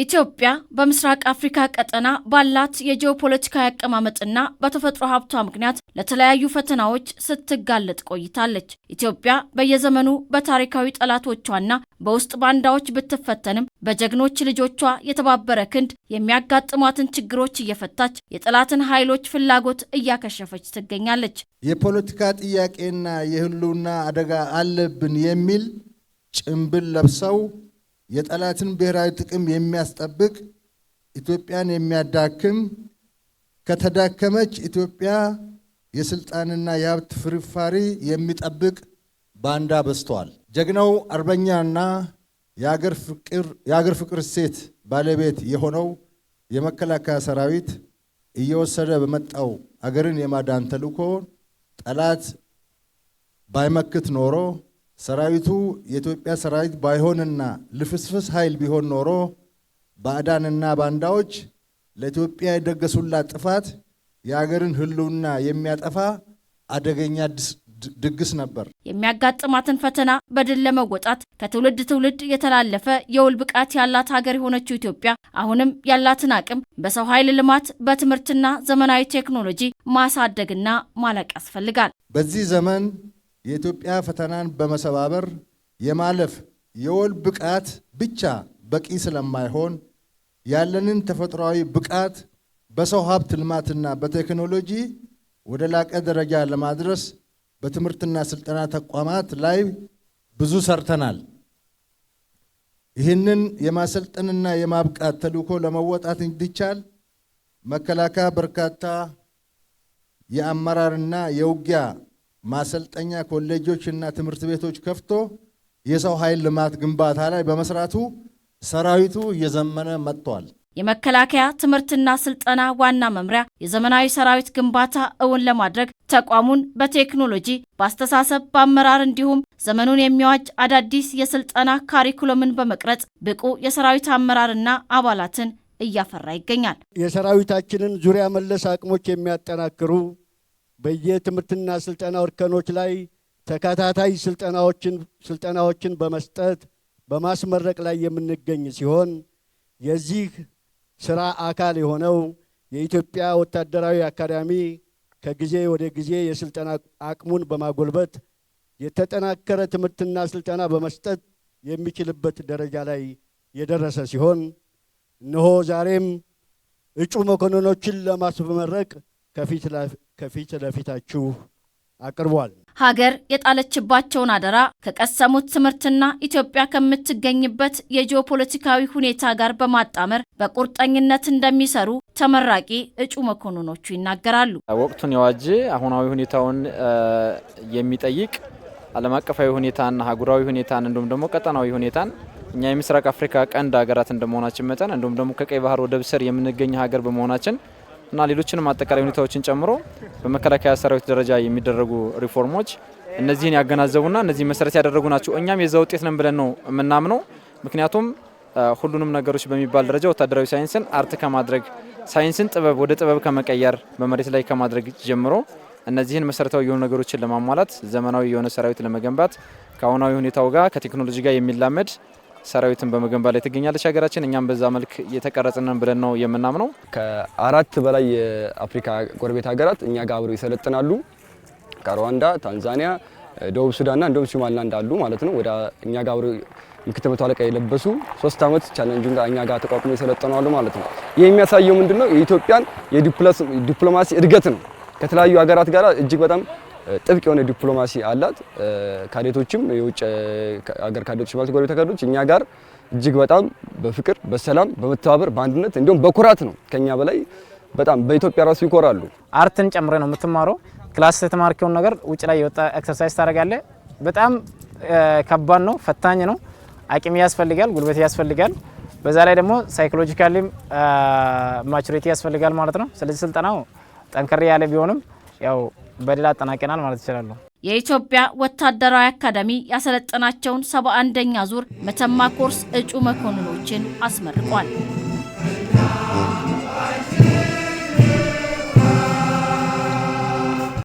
ኢትዮጵያ በምስራቅ አፍሪካ ቀጠና ባላት የጂኦፖለቲካዊ አቀማመጥና በተፈጥሮ ሀብቷ ምክንያት ለተለያዩ ፈተናዎች ስትጋለጥ ቆይታለች። ኢትዮጵያ በየዘመኑ በታሪካዊ ጠላቶቿና በውስጥ ባንዳዎች ብትፈተንም በጀግኖች ልጆቿ የተባበረ ክንድ የሚያጋጥሟትን ችግሮች እየፈታች የጠላትን ኃይሎች ፍላጎት እያከሸፈች ትገኛለች። የፖለቲካ ጥያቄና የህልውና አደጋ አለብን የሚል ጭምብል ለብሰው የጠላትን ብሔራዊ ጥቅም የሚያስጠብቅ ኢትዮጵያን የሚያዳክም ከተዳከመች ኢትዮጵያ የስልጣንና የሀብት ፍርፋሪ የሚጠብቅ ባንዳ በዝቷል። ጀግናው አርበኛና የሀገር ፍቅር ሴት ባለቤት የሆነው የመከላከያ ሰራዊት እየወሰደ በመጣው አገርን የማዳን ተልዕኮ ጠላት ባይመክት ኖሮ ሰራዊቱ የኢትዮጵያ ሰራዊት ባይሆንና ልፍስፍስ ኃይል ቢሆን ኖሮ ባዕዳንና ባንዳዎች ለኢትዮጵያ የደገሱላት ጥፋት የሀገርን ህልውና የሚያጠፋ አደገኛ ድግስ ነበር። የሚያጋጥማትን ፈተና በድል ለመወጣት ከትውልድ ትውልድ የተላለፈ የውል ብቃት ያላት ሀገር የሆነችው ኢትዮጵያ አሁንም ያላትን አቅም በሰው ኃይል ልማት፣ በትምህርትና ዘመናዊ ቴክኖሎጂ ማሳደግና ማለቅ ያስፈልጋል። በዚህ ዘመን የኢትዮጵያ ፈተናን በመሰባበር የማለፍ የውል ብቃት ብቻ በቂ ስለማይሆን ያለንን ተፈጥሯዊ ብቃት በሰው ሀብት ልማትና በቴክኖሎጂ ወደ ላቀ ደረጃ ለማድረስ በትምህርትና ስልጠና ተቋማት ላይ ብዙ ሰርተናል። ይህንን የማሰልጠንና የማብቃት ተልዕኮ ለመወጣት እንዲቻል መከላከያ በርካታ የአመራርና የውጊያ ማሰልጠኛ ኮሌጆችና ትምህርት ቤቶች ከፍቶ የሰው ኃይል ልማት ግንባታ ላይ በመስራቱ ሰራዊቱ እየዘመነ መጥቷል። የመከላከያ ትምህርትና ስልጠና ዋና መምሪያ የዘመናዊ ሰራዊት ግንባታ እውን ለማድረግ ተቋሙን በቴክኖሎጂ፣ በአስተሳሰብ፣ በአመራር እንዲሁም ዘመኑን የሚዋጅ አዳዲስ የስልጠና ካሪኩለምን በመቅረጽ ብቁ የሰራዊት አመራርና አባላትን እያፈራ ይገኛል። የሰራዊታችንን ዙሪያ መለስ አቅሞች የሚያጠናክሩ በየትምህርትና ስልጠና እርከኖች ላይ ተከታታይ ስልጠናዎችን በመስጠት በማስመረቅ ላይ የምንገኝ ሲሆን የዚህ ስራ አካል የሆነው የኢትዮጵያ ወታደራዊ አካዳሚ ከጊዜ ወደ ጊዜ የስልጠና አቅሙን በማጎልበት የተጠናከረ ትምህርትና ስልጠና በመስጠት የሚችልበት ደረጃ ላይ የደረሰ ሲሆን እነሆ ዛሬም እጩ መኮንኖችን ለማስመረቅ ከፊት ለፊታችሁ አቅርቧል። ሀገር የጣለችባቸውን አደራ ከቀሰሙት ትምህርትና ኢትዮጵያ ከምትገኝበት የጂኦፖለቲካዊ ሁኔታ ጋር በማጣመር በቁርጠኝነት እንደሚሰሩ ተመራቂ እጩ መኮንኖቹ ይናገራሉ። ወቅቱን የዋጀ አሁናዊ ሁኔታውን የሚጠይቅ ዓለም አቀፋዊ ሁኔታና ሀገራዊ ሁኔታን እንዲሁም ደግሞ ቀጠናዊ ሁኔታን እኛ የምስራቅ አፍሪካ ቀንድ ሀገራት እንደመሆናችን መጠን እንዲሁም ደግሞ ከቀይ ባህር ወደብ ስር የምንገኝ ሀገር በመሆናችን እና ሌሎችንም አጠቃላይ ሁኔታዎችን ጨምሮ በመከላከያ ሰራዊት ደረጃ የሚደረጉ ሪፎርሞች እነዚህን ያገናዘቡና እነዚህ መሰረት ያደረጉ ናቸው። እኛም የዛ ውጤት ነን ብለን ነው የምናምነው። ምክንያቱም ሁሉንም ነገሮች በሚባል ደረጃ ወታደራዊ ሳይንስን አርት ከማድረግ ሳይንስን ጥበብ ወደ ጥበብ ከመቀየር በመሬት ላይ ከማድረግ ጀምሮ እነዚህን መሰረታዊ የሆኑ ነገሮችን ለማሟላት ዘመናዊ የሆነ ሰራዊት ለመገንባት ከአሁናዊ ሁኔታው ጋር ከቴክኖሎጂ ጋር የሚላመድ ሰራዊትን በመገንባት ላይ ትገኛለች ሀገራችን። እኛም በዛ መልክ እየተቀረጽነን ብለን ነው የምናምነው። ከ4 በላይ የአፍሪካ ጎረቤት ሀገራት እኛ ጋር አብረው ይሰለጥናሉ። ከሩዋንዳ፣ ታንዛኒያ፣ ደቡብ ሱዳንና እንደውም ሶማሊላንድ አሉ ማለት ነው። ወደ እኛ ጋር አብረው ምክትል መቶ አለቃ የለበሱ 3 ዓመት ቻሌንጁን እኛ ጋር ተቋቁሞ ይሰለጥናሉ ማለት ነው። ይህ የሚያሳየው ምንድነው? የኢትዮጵያን የዲፕሎማሲ እድገት ነው። ከተለያዩ ሀገራት ጋር እጅግ በጣም ጥብቅ የሆነ ዲፕሎማሲ አላት። ካዴቶችም የውጭ ሀገር ካዴቶች ማለት ጎረቤት ካዴቶች እኛ ጋር እጅግ በጣም በፍቅር፣ በሰላም፣ በመተባበር፣ በአንድነት እንዲሁም በኩራት ነው ከኛ በላይ በጣም በኢትዮጵያ ራሱ ይኮራሉ። አርትን ጨምረ ነው የምትማረው። ክላስ የተማርከውን ነገር ውጭ ላይ የወጣ ኤክሰርሳይዝ ታደርጋለህ። በጣም ከባድ ነው፣ ፈታኝ ነው። አቅም ያስፈልጋል፣ ጉልበት ያስፈልጋል። በዛ ላይ ደግሞ ሳይኮሎጂካሊም ማቹሪቲ ያስፈልጋል ማለት ነው። ስለዚህ ስልጠናው ጠንከር ያለ ቢሆንም ያው በሌላ አጠናቀናል ማለት ይችላል። የኢትዮጵያ ወታደራዊ አካዳሚ ያሰለጠናቸውን 71ኛ ዙር መተማ ኮርስ እጩ መኮንኖችን አስመርቋል።